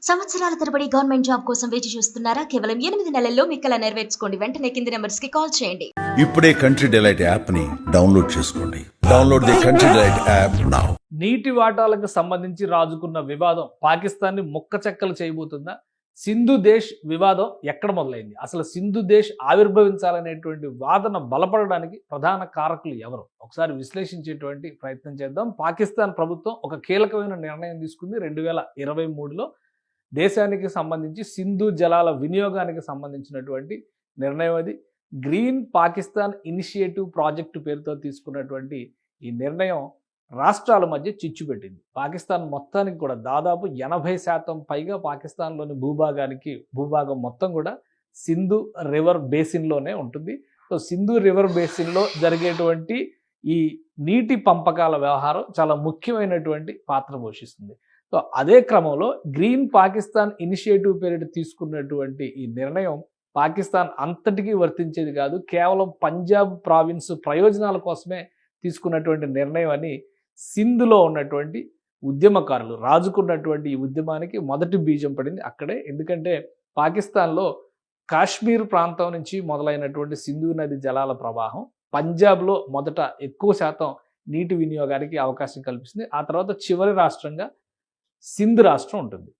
సంవత్సరాల తరబడి government job కోసం వేచి చూస్తున్నారా? కేవలం 8 నెలల్లో మీ కల నెరవేర్చుకోండి. వెంటనే కింది నెంబర్స్ కి కాల్ చేయండి. ఇప్పుడే కంట్రీ డిలైట్ యాప్ ని డౌన్లోడ్ చేసుకోండి. Download the country delight app now. నీటి వాటాలకు సంబంధించి రాజుకున్న వివాదం పాకిస్తాన్ ని ముక్కచెక్కలు చేయబోతుందా? సింధు దేశ్ వివాదం ఎక్కడ మొదలైంది? అసలు సింధు దేశ్ ఆవిర్భవించాలనేటువంటి వాదన బలపడడానికి ప్రధాన కారకులు ఎవరు? ఒకసారి విశ్లేషించేటువంటి ప్రయత్నం చేద్దాం. పాకిస్తాన్ ప్రభుత్వం ఒక కీలకమైన నిర్ణయం తీసుకుంది 2023లో. దేశానికి సంబంధించి సింధు జలాల వినియోగానికి సంబంధించినటువంటి నిర్ణయం అది. గ్రీన్ పాకిస్తాన్ ఇనిషియేటివ్ ప్రాజెక్టు పేరుతో తీసుకున్నటువంటి ఈ నిర్ణయం రాష్ట్రాల మధ్య చిచ్చు పెట్టింది. పాకిస్తాన్ మొత్తానికి కూడా దాదాపు 80% పైగా పాకిస్తాన్లోని భూభాగం మొత్తం కూడా సింధు రివర్ బేసిన్లోనే ఉంటుంది. సో సింధు రివర్ బేసిన్లో జరిగేటువంటి ఈ నీటి పంపకాల వ్యవహారం చాలా ముఖ్యమైనటువంటి పాత్ర పోషిస్తుంది. సో అదే క్రమంలో గ్రీన్ పాకిస్తాన్ ఇనిషియేటివ్ పేరిట తీసుకున్నటువంటి ఈ నిర్ణయం పాకిస్తాన్ అంతటికీ వర్తించేది కాదు, కేవలం పంజాబ్ ప్రావిన్స్ ప్రయోజనాల కోసమే తీసుకున్నటువంటి నిర్ణయం అని సింధులో ఉన్నటువంటి ఉద్యమకారులు రాజుకున్నటువంటి ఈ ఉద్యమానికి మొదటి బీజం పడింది అక్కడే. ఎందుకంటే పాకిస్తాన్లో కాశ్మీర్ ప్రాంతం నుంచి మొదలైనటువంటి సింధు నది జలాల ప్రవాహం పంజాబ్లో మొదట ఎక్కువ శాతం నీటి వినియోగానికి అవకాశం కల్పిస్తుంది. ఆ తర్వాత చివరి రాష్ట్రంగా సింధ్ రాష్ట్రం ఉంటుంది.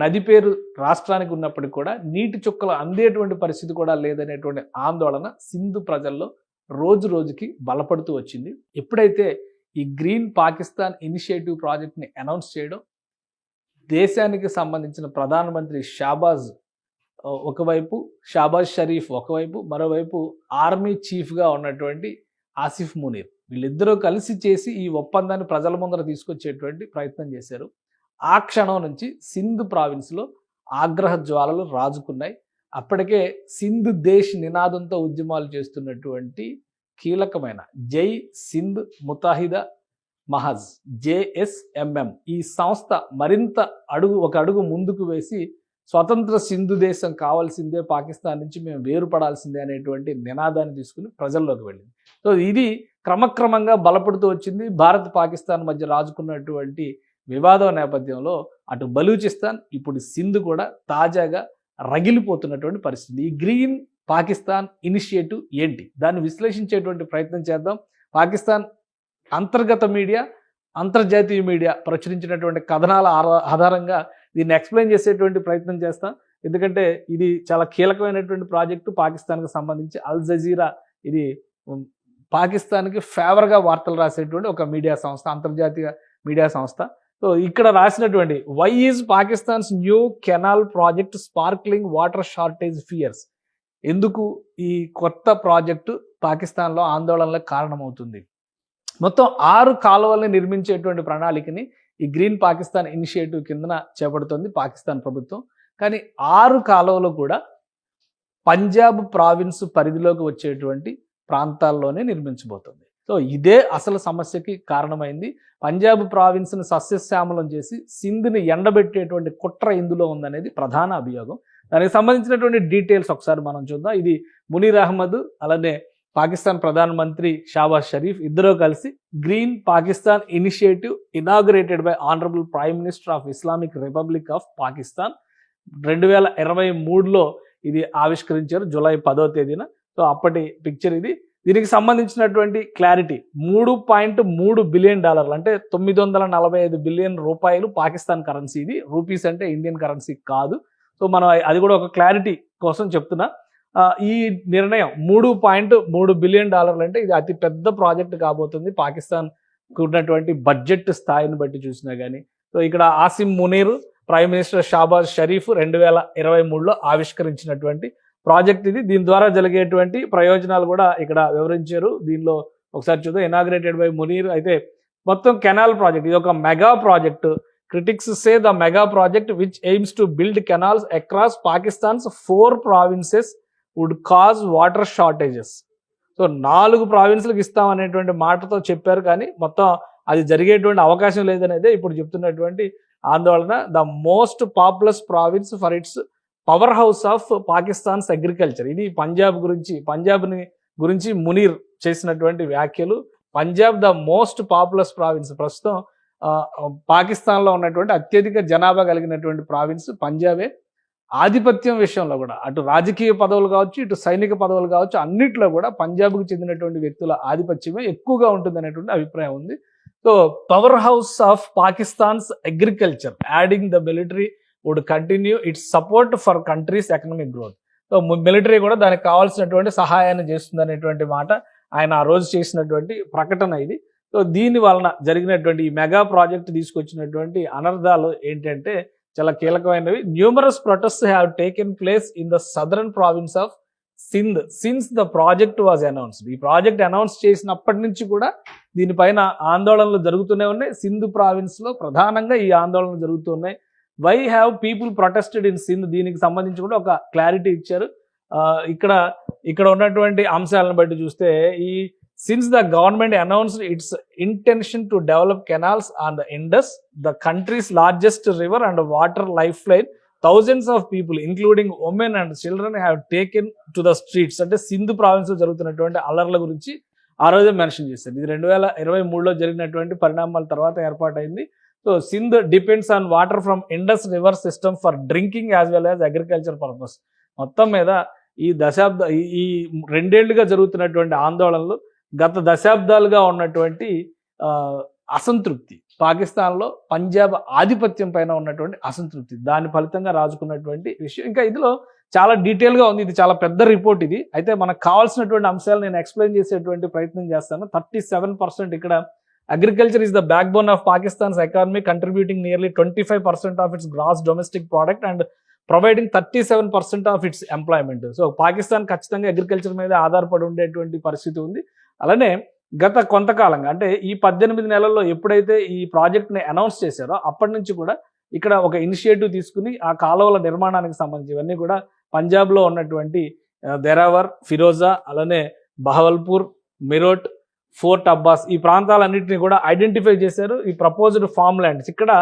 నది పేరు రాష్ట్రానికి ఉన్నప్పటికీ కూడా నీటి చుక్కలు అందేటువంటి పరిస్థితి కూడా లేదనేటువంటి ఆందోళన సింధు ప్రజల్లో రోజు రోజుకి బలపడుతూ వచ్చింది. ఎప్పుడైతే ఈ గ్రీన్ పాకిస్తాన్ ఇనిషియేటివ్ ప్రాజెక్ట్ని అనౌన్స్ చేయడం, దేశానికి సంబంధించిన ప్రధానమంత్రి షాబాజ్ షరీఫ్ ఒకవైపు, మరోవైపు ఆర్మీ చీఫ్గా ఉన్నటువంటి ఆసిఫ్ మునీర్, వీళ్ళిద్దరూ కలిసి చేసి ఈ ఒప్పందాన్ని ప్రజల ముందర తీసుకొచ్చేటువంటి ప్రయత్నం చేశారు. ఆ క్షణం నుంచి సింధ్ ప్రావిన్స్లో ఆగ్రహ జ్వాలలు రాజుకున్నాయి. అప్పటికే సింధ్ దేశ్ నినాదంతో ఉద్యమాలు చేస్తున్నటువంటి కీలకమైన జై సింధ్ ముతాహిదా మహజ్ JSMM ఈ సంస్థ మరింత ఒక అడుగు ముందుకు వేసి స్వతంత్ర సింధు దేశం కావాల్సిందే, పాకిస్తాన్ నుంచి మేము వేరుపడాల్సిందే అనేటువంటి నినాదాన్ని తీసుకుని ప్రజల్లోకి వెళ్ళింది. సో ఇది క్రమక్రమంగా బలపడుతూ వచ్చింది. భారత్ పాకిస్తాన్ మధ్య రాజుకున్నటువంటి వివాదం నేపథ్యంలో అటు బలూచిస్తాన్, ఇప్పుడు సింధు కూడా తాజాగా రగిలిపోతున్నటువంటి పరిస్థితి. ఈ గ్రీన్ పాకిస్తాన్ ఇనిషియేటివ్ ఏంటి, దాన్ని విశ్లేషించేటువంటి ప్రయత్నం చేద్దాం. పాకిస్తాన్ అంతర్గత మీడియా, అంతర్జాతీయ మీడియా ప్రచురించినటువంటి కథనాల ఆధారంగా దీన్ని ఎక్స్ప్లెయిన్ చేసేటువంటి ప్రయత్నం చేస్తాం. ఎందుకంటే ఇది చాలా కీలకమైనటువంటి ప్రాజెక్టు పాకిస్తాన్కి సంబంధించి. అల్ జజీరా ఇది పాకిస్తాన్కి ఫేవర్గా వార్తలు రాసేటువంటి ఒక మీడియా సంస్థ, అంతర్జాతీయ మీడియా సంస్థ. సో ఇక్కడ రాసినటువంటి why is Pakistan's new canal project sparkling water shortage fears, ఎందుకు ఈ కొత్త ప్రాజెక్టు పాకిస్తాన్లో ఆందోళనలకు కారణమవుతుంది. మొత్తం 6 కాలువల్ని నిర్మించేటువంటి ప్రణాళికని ఈ గ్రీన్ పాకిస్తాన్ ఇనిషియేటివ్ కిందన చేపడుతుంది పాకిస్తాన్ ప్రభుత్వం. కానీ 6 కాలువలు కూడా పంజాబ్ ప్రావిన్స్ పరిధిలోకి వచ్చేటువంటి ప్రాంతాల్లోనే నిర్మించబోతుంది. సో ఇదే అసలు సమస్యకి కారణమైంది. పంజాబ్ ప్రావిన్స్ని సస్యశ్యామలం చేసి సింధ్ని ఎండబెట్టేటువంటి కుట్ర ఇందులో ఉందనేది ప్రధాన అభియోగం. దానికి సంబంధించినటువంటి డీటెయిల్స్ ఒకసారి మనం చూద్దాం. ఇది మునీర్ అహ్మద్ అలానే పాకిస్తాన్ ప్రధానమంత్రి షాబాజ్ షరీఫ్ ఇద్దరూ కలిసి Green Pakistan Initiative inaugurated by honourable prime minister of Islamic Republic of Pakistan 2023లో ఇది ఆవిష్కరించారు, జూలై 10వ తేదీన. సో అప్పటి పిక్చర్ ఇది. దీనికి సంబంధించినటువంటి క్లారిటీ, $3.3 బిలియన్, అంటే 945 బిలియన్ రూపాయలు పాకిస్తాన్ కరెన్సీ. ఇది రూపీస్ అంటే ఇండియన్ కరెన్సీ కాదు. సో మనం అది కూడా ఒక క్లారిటీ కోసం చెప్తున్నా. ఈ నిర్ణయం $3.3 బిలియన్ అంటే ఇది అతి పెద్ద ప్రాజెక్ట్ కాబోతుంది పాకిస్తాన్ ఉన్నటువంటి బడ్జెట్ స్థాయిని బట్టి చూసినా కానీ. సో ఇక్కడ ఆసిమ్ మునీర్, ప్రైమ్ మినిస్టర్ షాబాజ్ షరీఫ్ 2023లో ఆవిష్కరించినటువంటి ప్రాజెక్ట్ ఇది. దీని ద్వారా జరిగేటువంటి ప్రయోజనాలు కూడా ఇక్కడ వివరించారు. దీనిలో ఒకసారి చూద్దాం. Inaugurated by Munir. అయితే మొత్తం కెనాల్ ప్రాజెక్ట్, ఇది ఒక mega project. Critics say the mega project which aims to build canals across Pakistan's 4 provinces would cause water shortages. So 4 ప్రావిన్స్లకు ఇస్తామనేటువంటి మాటతో చెప్పారు, కానీ మొత్తం అది జరిగేటువంటి అవకాశం లేదనేదే ఇప్పుడు చెప్తున్నటువంటి ఆందోళన. The most populous province for its power house of Pakistan's agriculture. ఇది పంజాబ్ని గురించి మునీర్ చేసినటువంటి వ్యాఖ్యలు. Punjab the most populous province, ప్రస్తుతం పాకిస్తాన్లో ఉన్నటువంటి అత్యధిక జనాభా కలిగినటువంటి ప్రావిన్స్ పంజాబే. ఆధిపత్యం విషయంలో కూడా అటు రాజకీయ పదవులు కావచ్చు, ఇటు సైనిక పదవులు కావచ్చు, అన్నిట్లో కూడా పంజాబ్కి చెందినటువంటి వ్యక్తుల ఆధిపత్యమే ఎక్కువగా ఉంటుంది అనేటువంటి అభిప్రాయం ఉంది. So power house of Pakistan's agriculture adding the military would continue its support for countries economic growth. So military కూడా దానికి కావాల్సినటువంటి సహాయాన్ని చేస్తుంది అనేటువంటి మాట ఆయన ఆ రోజు చేసినటువంటి ప్రకటన ఇది. సో దీని వలన జరిగినటువంటి ఈ మెగా ప్రాజెక్ట్ తీసుకొచ్చినటువంటి అనర్థాలు ఏంటంటే చాలా కీలకమైనవి. Numerous protests have taken place in the southern province of Sindh since the project was announced. ఈ ప్రాజెక్ట్ అనౌన్స్ చేసినప్పటి నుంచి కూడా దీనిపైన ఆందోళనలు జరుగుతూనే ఉన్నాయి. సింధ్ ప్రావిన్స్ లో ప్రధానంగా ఈ ఆందోళనలు జరుగుతున్నాయి. Why have people protested in Sindh, దీనికి సంబంధించి కూడా ఒక క్లారిటీ ఇచ్చారు. ఇక్కడ ఉన్నటువంటి అంశాలను బట్టి చూస్తే ఈ since the government announced it's intention to develop canals on the Indus, the countries largest river and water life line, thousands of people including women and children have taken to the streets. అంటే Sindh province లో జరుగుతున్నటువంటి అల్లర్ల గురించి ఆ రోజే mention చేశారు. ఇది 2023లో జరిగినటువంటి పరిణామాల తర్వాత ఏర్పాటైంది. So Sindh depends on water from Indus river system for drinking as well as agriculture purpose. మొత్తం మీద ఈ ఈ 2 ఏళ్లుగా జరుగుతున్నటువంటి ఆందోళనలు, గత దశాబ్దాలుగా ఉన్నటువంటి అసంతృప్తి, పాకిస్తాన్లో పంజాబ్ ఆధిపత్యం పైన ఉన్నటువంటి అసంతృప్తి, దాని ఫలితంగా రాజుకున్నటువంటి విషయం. ఇంకా ఇందులో చాలా డీటెయిల్గా ఉంది. ఇది చాలా పెద్ద రిపోర్ట్ ఇది. అయితే మనకు కావాల్సినటువంటి అంశాలు నేను ఎక్స్ప్లెయిన్ చేసేటువంటి ప్రయత్నం చేస్తాను. 37% ఇక్కడ agriculture is the backbone of Pakistan's economy, contributing nearly 25% of its gross domestic product and providing 37% of its employment. So Pakistan ఖచ్చితంగా అగ్రికల్చర్ మీద ఆధారపడి ఉండేటువంటి పరిస్థితి ఉంది. అలానే గత కొంతకాలంగా అంటే ఈ 18 నెలల్లో ఎప్పుడైతే ఈ ప్రాజెక్ట్ని అనౌన్స్ చేశారో అప్పటి నుంచి కూడా ఇక్కడ ఒక ఇనిషియేటివ్ తీసుకుని ఆ కాలువల నిర్మాణానికి సంబంధించి ఇవన్నీ కూడా పంజాబ్లో ఉన్నటువంటి దెరావర్, ఫిరోజా, అలానే బహవల్పూర్, మిరోట్, ఫోర్ట్ అబ్బాస్ ఈ ప్రాంతాలన్నింటినీ కూడా ఐడెంటిఫై చేశారు. ఈ ప్రపోజ్డ్ ఫార్మ్ ల్యాండ్స్ ఇక్కడ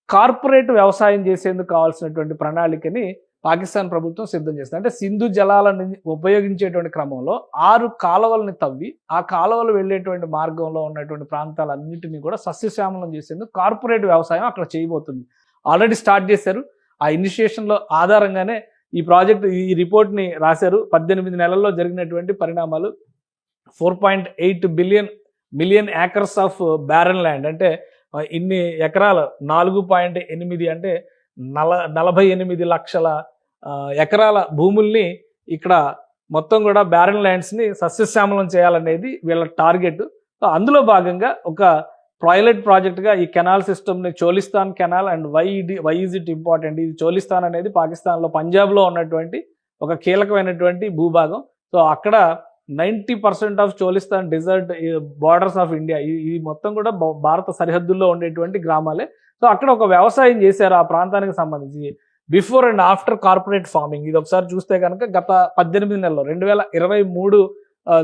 కార్పొరేట్ వ్యవసాయం చేసేందుకు కావాల్సినటువంటి ప్రణాళికని పాకిస్తాన్ ప్రభుత్వం సిద్ధం చేస్తుంది. అంటే సింధు జలాలను ఉపయోగించేటువంటి క్రమంలో 6 కాలువలని తవ్వి ఆ కాలువలు వెళ్ళేటువంటి మార్గంలో ఉన్నటువంటి ప్రాంతాలన్నింటినీ కూడా సస్యశ్యామలం చేసేందుకు కార్పొరేట్ వ్యవసాయం అక్కడ చేయబోతుంది. ఆల్రెడీ స్టార్ట్ చేశారు. ఆ ఇనిషియేషన్లో ఆధారంగానే ఈ ప్రాజెక్ట్ ఈ రిపోర్ట్ని రాశారు. 18 నెలల్లో జరిగినటువంటి పరిణామాలు 4.8 million acres of barren land, అంటే ఇన్ని ఎకరాలు 4.8 అంటే 48 లక్షల ఎకరాల భూముల్ని ఇక్కడ మొత్తం కూడా బ్యారన్ ల్యాండ్స్ని సస్యశ్యామలం చేయాలనేది వీళ్ళ టార్గెట్. అందులో భాగంగా ఒక పైలట్ ప్రాజెక్ట్గా ఈ కెనాల్ సిస్టమ్ని Cholistan canal and why is it important. ఇది చోలిస్తాన్ అనేది పాకిస్తాన్లో పంజాబ్లో ఉన్నటువంటి ఒక కీలకమైనటువంటి భూభాగం. సో అక్కడ 90% of Cholistan desert borders of India, ఈ మొత్తం కూడా భారత సరిహద్దుల్లో ఉండేటువంటి గ్రామాలే. సో అక్కడ ఒక వ్యవసాయం చేశారు ఆ ప్రాంతానికి సంబంధించి before and after corporate farming. ఇది ఒకసారి చూస్తే కనుక గత 18 నెలల్లో 2023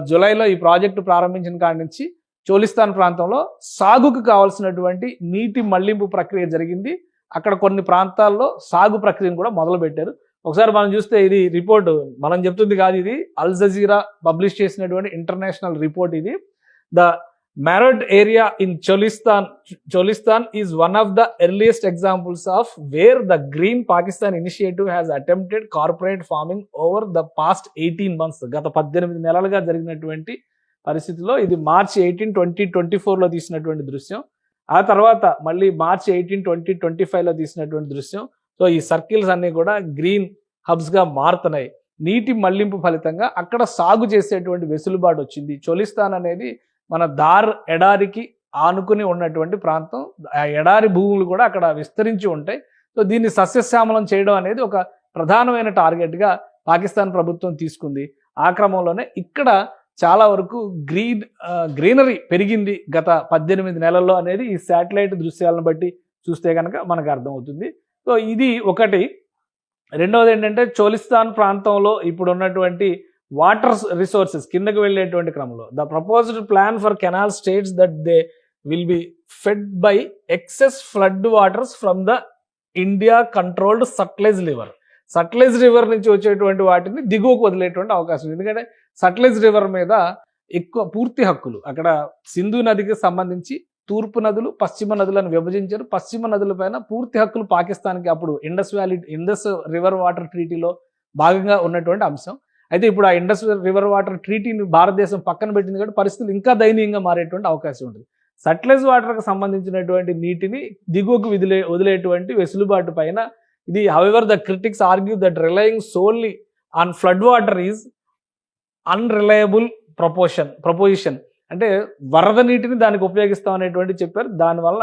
జూలైలో ఈ ప్రాజెక్టు ప్రారంభించిన కాడి నుంచి చోలిస్తాన్ ప్రాంతంలో సాగుకు కావాల్సినటువంటి నీటి మళ్లింపు ప్రక్రియ జరిగింది. అక్కడ కొన్ని ప్రాంతాల్లో సాగు ప్రక్రియను కూడా మొదలుపెట్టారు. ఒకసారి మనం చూస్తే ఇది రిపోర్ట్ మనం చెప్తుంది కాదు, ఇది అల్ జజీరా పబ్లిష్ చేసినటువంటి ఇంటర్నేషనల్ రిపోర్ట్. ఇది the Marod area in Cholistan is one of the earliest examples of where the Green Pakistan Initiative has attempted corporate farming over the past 18 months. గత 18 నెలలుగా జరిగినటువంటి పరిస్థితిలో ఇది March 18, 2024లో తీసినటువంటి దృశ్యం. ఆ తర్వాత మళ్ళీ March 18, 2025లో తీసినటువంటి దృశ్యం. సో ఈ సర్కిల్స్ అన్ని కూడా గ్రీన్ హబ్స్గా మారుతున్నాయి. నీటి మళ్లింపు ఫలితంగా అక్కడ సాగు చేసేటువంటి వెసులుబాటు వచ్చింది. చోలిస్తాన్ అనేది మన దార్ ఎడారికి ఆనుకుని ఉన్నటువంటి ప్రాంతం. ఆ ఎడారి భూములు కూడా అక్కడ విస్తరించి ఉంటాయి. సో దీన్ని సస్యశ్యామలం చేయడం అనేది ఒక ప్రధానమైన టార్గెట్గా పాకిస్తాన్ ప్రభుత్వం తీసుకుంది. ఆ క్రమంలోనే ఇక్కడ చాలా వరకు గ్రీనరీ పెరిగింది గత 18 నెలల్లో అనేది ఈ శాటిలైట్ దృశ్యాలను బట్టి చూస్తే కనుక మనకు అర్థమవుతుంది. సో ఇది ఒకటి. రెండవది ఏంటంటే చోలిస్తాన్ ప్రాంతంలో ఇప్పుడు ఉన్నటువంటి వాటర్ రిసోర్సెస్ కిందకు వెళ్ళేటువంటి క్రమంలో the proposed plan for canal states that they will be fed by excess flood waters from the India controlled Sutlej river నుంచి వచ్చేటువంటి వాటిని దిగువకు వదిలేటువంటి అవకాశం. ఎందుకంటే సట్లెజ్ రివర్ మీద ఎక్కువ పూర్తి హక్కులు అక్కడ సింధు నదికి సంబంధించి తూర్పు నదులు పశ్చిమ నదులను విభజించారు. పశ్చిమ నదులపైన పూర్తి హక్కులు పాకిస్తాన్కి అప్పుడు ఇండస్ రివర్ వాటర్ ట్రీటీలో భాగంగా ఉన్నటువంటి అంశం. అయితే ఇప్పుడు ఆ ఇండస్ రివర్ వాటర్ ట్రీటీని భారతదేశం పక్కన పెట్టింది కాబట్టి పరిస్థితులు ఇంకా దయనీయంగా మారేటువంటి అవకాశం ఉంటుంది. సట్లెజ్ వాటర్కి సంబంధించినటువంటి నీటిని దిగువకు వదిలేటువంటి వెసులుబాటు పైన ఇది however the critics argue that relying solely on flood water is unreliable proposition. అంటే వరద నీటిని దానికి ఉపయోగిస్తాం అనేటువంటి చెప్పారు. దానివల్ల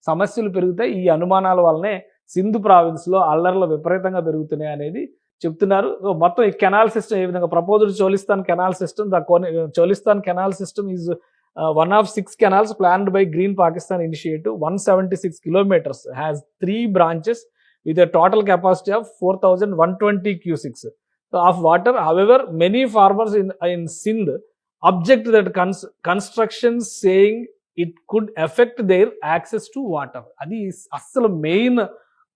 సమస్యలు పెరుగుతాయి. ఈ అనుమానాల వల్లనే సింధు ప్రావిన్స్లో అల్లర్లు విపరీతంగా పెరుగుతున్నాయి అనేది చెప్తున్నారు. మొత్తం ఈ కెనాల్ సిస్టమ్ ఏ విధంగా proposed Cholistan canal system, Cholistan canal system is one of 6 canals planned by Green Pakistan Initiative. 176 kilometers has 3 branches with a total capacity of 4,120 cusics of water. However, many farmers in Sindh object that construction, saying it could affect their access to water. అది అసలు main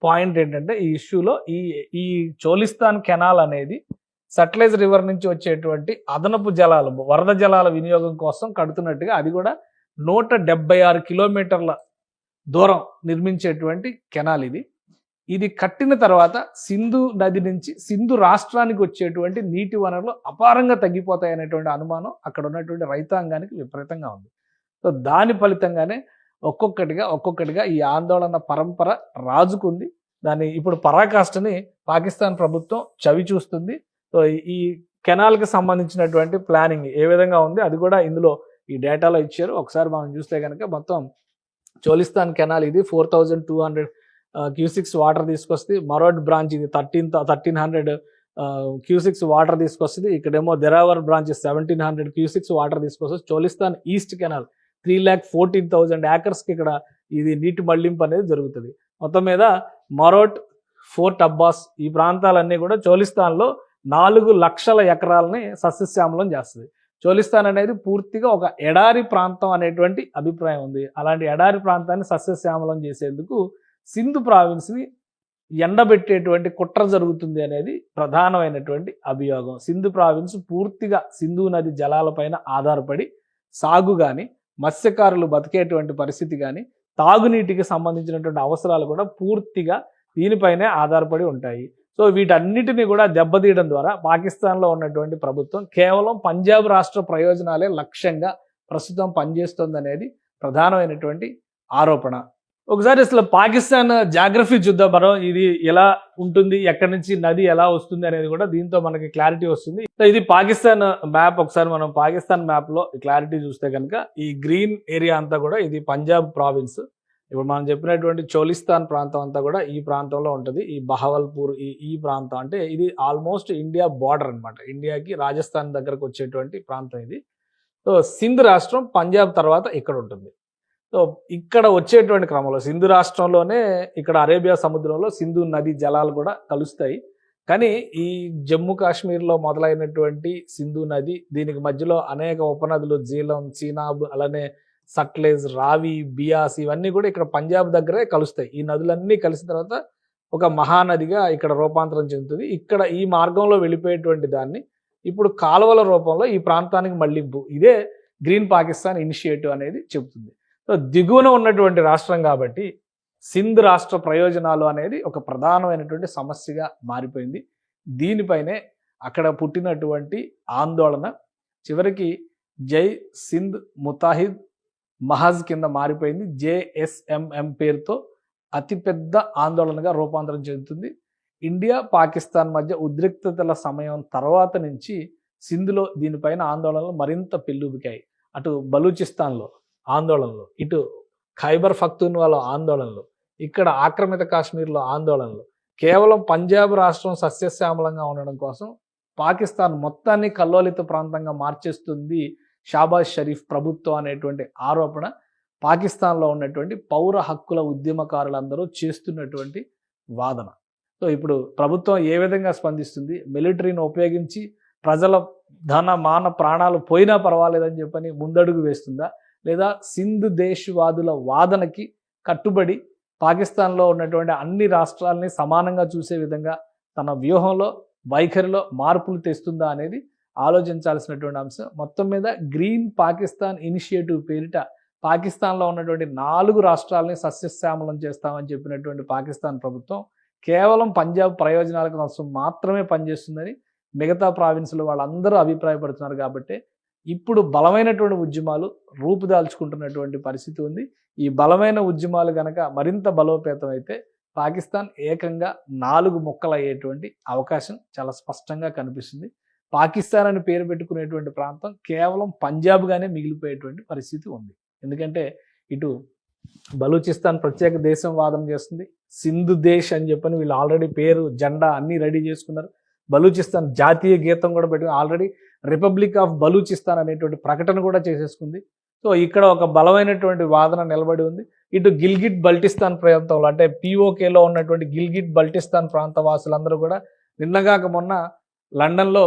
point ఏంటంటే ఈ ఇష్యూలో ఈ చోలిస్తాన్ canal అనేది Sutlej river నుంచి వచ్చేటువంటి అదనపు జలాలు, వరద జలాల వినియోగం కోసం కడుతున్నట్టుగా, అది కూడా 176 కిలోమీటర్ల దూరం నిర్మించేటువంటి కెనాల్ ఇది కట్టిన తర్వాత సింధు నది నుంచి సింధు రాష్ట్రానికి వచ్చేటువంటి నీటి వనరులు అపారంగా తగ్గిపోతాయి అనేటువంటి అనుమానం అక్కడ ఉన్నటువంటి రైతాంగానికి విపరీతంగా ఉంది. సో దాని ఫలితంగానే ఒక్కొక్కటిగా ఈ ఆందోళన పరంపర రాజుకుంది. దాన్ని ఇప్పుడు పరాకాష్ఠని పాకిస్తాన్ ప్రభుత్వం చవి చూస్తుంది. సో ఈ కెనాల్కి సంబంధించినటువంటి ప్లానింగ్ ఏ విధంగా ఉంది అది కూడా ఇందులో ఈ డేటాలో ఇచ్చారు. ఒకసారి మనం చూస్తే కనుక మొత్తం చోలిస్తాన్ కెనాల్ ఇది 4,200 క్యూసిక్స్ వాటర్ తీసుకొస్తుంది. మరోడ్ బ్రాంచ్ ఇది 1,300 క్యూసిక్స్ వాటర్ తీసుకొస్తుంది. ఇక్కడేమో దెరావర్ బ్రాంచ్ 1,700 క్యూసిక్స్ వాటర్ తీసుకొస్తుంది. చోలిస్తాన్ ఈస్ట్ కెనాల్ 3,14,000 ఏకర్స్కి ఇక్కడ ఇది నీటి మళ్లింపు అనేది జరుగుతుంది. మొత్తం మీద మరోట్, ఫోర్ట్ అబ్బాస్ ఈ ప్రాంతాలన్నీ కూడా చోలిస్తాన్లో 4 లక్షల ఎకరాలని సస్యశ్యామలం చేస్తుంది. చోలిస్తాన్ అనేది పూర్తిగా ఒక ఎడారి ప్రాంతం అనేటువంటి అభిప్రాయం ఉంది. అలాంటి ఎడారి ప్రాంతాన్ని సస్యశ్యామలం చేసేందుకు సింధు ప్రావిన్స్ని ఎండబెట్టేటువంటి కుట్ర జరుగుతుంది అనేది ప్రధానమైనటువంటి అభియోగం. సింధు ప్రావిన్స్ పూర్తిగా సింధు నది జలాలపైన ఆధారపడి సాగు కానీ, మత్స్యకారులు బతికేటువంటి పరిస్థితి కానీ, తాగునీటికి సంబంధించినటువంటి అవసరాలు కూడా పూర్తిగా దీనిపైనే ఆధారపడి ఉంటాయి. సో వీటన్నిటిని కూడా దెబ్బతీయడం ద్వారా పాకిస్తాన్లో ఉన్నటువంటి ప్రభుత్వం కేవలం పంజాబ్ రాష్ట్ర ప్రయోజనాలే లక్ష్యంగా ప్రస్తుతం పనిచేస్తుంది అనేది ప్రధానమైనటువంటి ఆరోపణ. ఒకసారి అసలు పాకిస్తాన్ జాగ్రఫీ చూద్దాం మనం. ఇది ఎలా ఉంటుంది, ఎక్కడి నుంచి నది ఎలా వస్తుంది అనేది కూడా దీంతో మనకి క్లారిటీ వస్తుంది. సో ఇది పాకిస్తాన్ మ్యాప్. ఒకసారి మనం పాకిస్తాన్ మ్యాప్లో క్లారిటీ చూస్తే కనుక ఈ గ్రీన్ ఏరియా అంతా కూడా ఇది పంజాబ్ ప్రావిన్స్. ఇప్పుడు మనం చెప్పినటువంటి చోలిస్తాన్ ప్రాంతం అంతా కూడా ఈ ప్రాంతంలో ఉంటుంది. ఈ బహవల్పూర్ ఈ ప్రాంతం అంటే ఇది ఆల్మోస్ట్ ఇండియా బార్డర్ అనమాట. ఇండియాకి రాజస్థాన్ దగ్గరకు వచ్చేటువంటి ప్రాంతం ఇది. సో సింధ్ రాష్ట్రం పంజాబ్ తర్వాత ఇక్కడ ఉంటుంది. సో ఇక్కడ వచ్చేటువంటి క్రమంలో సింధు రాష్ట్రంలోనే ఇక్కడ అరేబియా సముద్రంలో సింధు నది జలాలు కూడా కలుస్తాయి. కానీ ఈ జమ్మూ కాశ్మీర్లో మొదలైనటువంటి సింధు నది, దీనికి మధ్యలో అనేక ఉపనదులు జీలం, చీనాబ్, అలానే సట్లెజ్, రావి, బియాస్ ఇవన్నీ కూడా ఇక్కడ పంజాబ్ దగ్గరే కలుస్తాయి. ఈ నదులన్నీ కలిసిన తర్వాత ఒక మహానదిగా ఇక్కడ రూపాంతరం చెందుతుంది. ఇక్కడ ఈ మార్గంలో వెళ్ళిపోయేటువంటి దాన్ని ఇప్పుడు కాలువల రూపంలో ఈ ప్రాంతానికి మళ్లింపు, ఇదే గ్రీన్ పాకిస్తాన్ ఇనిషియేటివ్ అనేది చెబుతుంది. సో దిగువన ఉన్నటువంటి రాష్ట్రం కాబట్టి సింధ్ రాష్ట్ర ప్రయోజనాలు అనేది ఒక ప్రధానమైనటువంటి సమస్యగా మారిపోయింది. దీనిపైనే అక్కడ పుట్టినటువంటి ఆందోళన చివరికి జై సింధ్ ముతాహిద్ మహజ్ కింద మారిపోయింది. JSMM పేరుతో అతిపెద్ద ఆందోళనగా రూపాంతరం చెందుతుంది. ఇండియా పాకిస్తాన్ మధ్య ఉద్రిక్తతల సమయం తర్వాత నుంచి సింధులో దీనిపైన ఆందోళనలు మరింత పెల్లుబికాయి. అటు బలూచిస్తాన్లో ఆందోళనలు, ఇటు ఖైబర్ పఖ్తూన్వాలో ఆందోళనలు, ఇక్కడ ఆక్రమిత కాశ్మీర్లో ఆందోళనలు. కేవలం పంజాబ్ రాష్ట్రం సస్యశ్యామలంగా ఉండడం కోసం పాకిస్తాన్ మొత్తాన్ని కల్లోలిత ప్రాంతంగా మార్చేస్తుంది షాబాజ్ షరీఫ్ ప్రభుత్వం అనేటువంటి ఆరోపణ పాకిస్తాన్లో ఉన్నటువంటి పౌర హక్కుల ఉద్యమకారులందరూ చేస్తున్నటువంటి వాదన. సో ఇప్పుడు ప్రభుత్వం ఏ విధంగా స్పందిస్తుంది? మిలిటరీని ఉపయోగించి ప్రజల ధన మాన ప్రాణాలు పోయినా పర్వాలేదని చెప్పని ముందడుగు వేస్తుందా, లేదా సింధ్ దేశవాదుల వాదనకి కట్టుబడి పాకిస్తాన్లో ఉన్నటువంటి అన్ని రాష్ట్రాలని సమానంగా చూసే విధంగా తన వ్యూహంలో, వైఖరిలో మార్పులు తెస్తుందా అనేది ఆలోచించాల్సినటువంటి అంశం. మొత్తం మీద గ్రీన్ పాకిస్తాన్ ఇనిషియేటివ్ పేరిట పాకిస్తాన్లో ఉన్నటువంటి 4 రాష్ట్రాలని సస్యశ్యామలం చేస్తామని చెప్పినటువంటి పాకిస్తాన్ ప్రభుత్వం కేవలం పంజాబ్ ప్రయోజనాల కోసం మాత్రమే పనిచేస్తుందని మిగతా ప్రావిన్సులు వాళ్ళందరూ అభిప్రాయపడుతున్నారు. కాబట్టి ఇప్పుడు బలమైనటువంటి ఉద్యమాలు రూపుదాల్చుకుంటున్నటువంటి పరిస్థితి ఉంది. ఈ బలమైన ఉద్యమాలు కనుక మరింత బలోపేతం అయితే పాకిస్తాన్ ఏకంగా 4 ముక్కలయ్యేటువంటి అవకాశం చాలా స్పష్టంగా కనిపిస్తుంది. పాకిస్తాన్ అని పేరు పెట్టుకునేటువంటి ప్రాంతం కేవలం పంజాబ్గానే మిగిలిపోయేటువంటి పరిస్థితి ఉంది. ఎందుకంటే ఇటు బలూచిస్తాన్ ప్రత్యేక దేశం వాదన చేస్తుంది, సింధు దేశ్ అని చెప్పని వీళ్ళు ఆల్రెడీ పేరు జెండా అన్నీ రెడీ చేసుకున్నారు. బలూచిస్తాన్ జాతీయ గీతం కూడా పెట్టుకుని ఆల్రెడీ రిపబ్లిక్ ఆఫ్ బలూచిస్తాన్ అనేటువంటి ప్రకటన కూడా చేసేసుకుంది. సో ఇక్కడ ఒక బలమైనటువంటి వాదన నిలబడి ఉంది. ఇటు గిల్గిట్ బల్టిస్తాన్ ప్రాంతంలో అంటే POKలో ఉన్నటువంటి గిల్గిట్ బల్టిస్తాన్ ప్రాంత వాసులందరూ కూడా నిన్నగాక మొన్న లండన్లో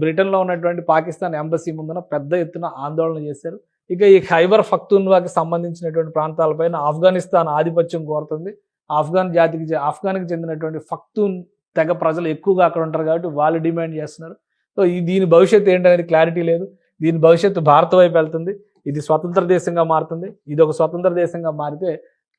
బ్రిటన్లో ఉన్నటువంటి పాకిస్తాన్ ఎంబసీ ముందున పెద్ద ఎత్తున ఆందోళన చేశారు. ఇక ఈ ఖైబర్ పఖ్తూన్వాకి సంబంధించినటువంటి ప్రాంతాలపైన ఆఫ్ఘనిస్తాన్ ఆధిపత్యం కోరుతుంది. ఆఫ్ఘన్కి చెందినటువంటి పఖ్తూన్ తెగ ప్రజలు ఎక్కువగా అక్కడ ఉంటారు కాబట్టి వాళ్ళు డిమాండ్ చేస్తున్నారు. సో దీని భవిష్యత్తు ఏంటనేది క్లారిటీ లేదు. దీని భవిష్యత్తు భారత్ వైపు వెళ్తుంది. ఇది స్వతంత్ర దేశంగా మారుతుంది. ఇది ఒక స్వతంత్ర దేశంగా మారితే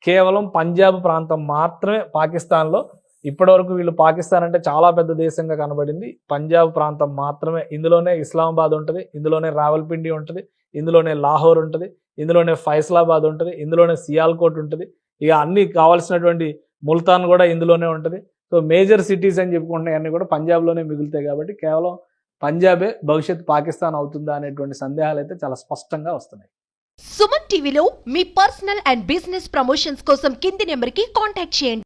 కేవలం పంజాబ్ ప్రాంతం మాత్రమే పాకిస్తాన్లో, ఇప్పటివరకు వీళ్ళు పాకిస్తాన్ అంటే చాలా పెద్ద దేశంగా కనబడింది, పంజాబ్ ప్రాంతం మాత్రమే. ఇందులోనే ఇస్లామాబాద్ ఉంటుంది, ఇందులోనే రావల్పిండి ఉంటుంది, ఇందులోనే లాహోర్ ఉంటుంది, ఇందులోనే ఫైసలాబాద్ ఉంటుంది, ఇందులోనే సియాల్కోట్ ఉంటుంది, ఇక అన్ని కావాల్సినటువంటి ముల్తాన్ కూడా ఇందులోనే ఉంటుంది. సో మేజర్ సిటీస్ అని చెప్పుకుంటున్నాయి అన్నీ కూడా పంజాబ్లోనే మిగులుతాయి. కాబట్టి కేవలం పంజాబే భవిష్యత్ పాకిస్తాన్ అవుతుందా అనేటువంటి సందేహాలు అయితే చాలా స్పష్టంగా వస్తున్నాయి. సుమన్ టీవీలో మీ పర్సనల్ అండ్ బిజినెస్ ప్రమోషన్స్ కోసం కింది నెంబర్కి కాంటాక్ట్ చేయండి.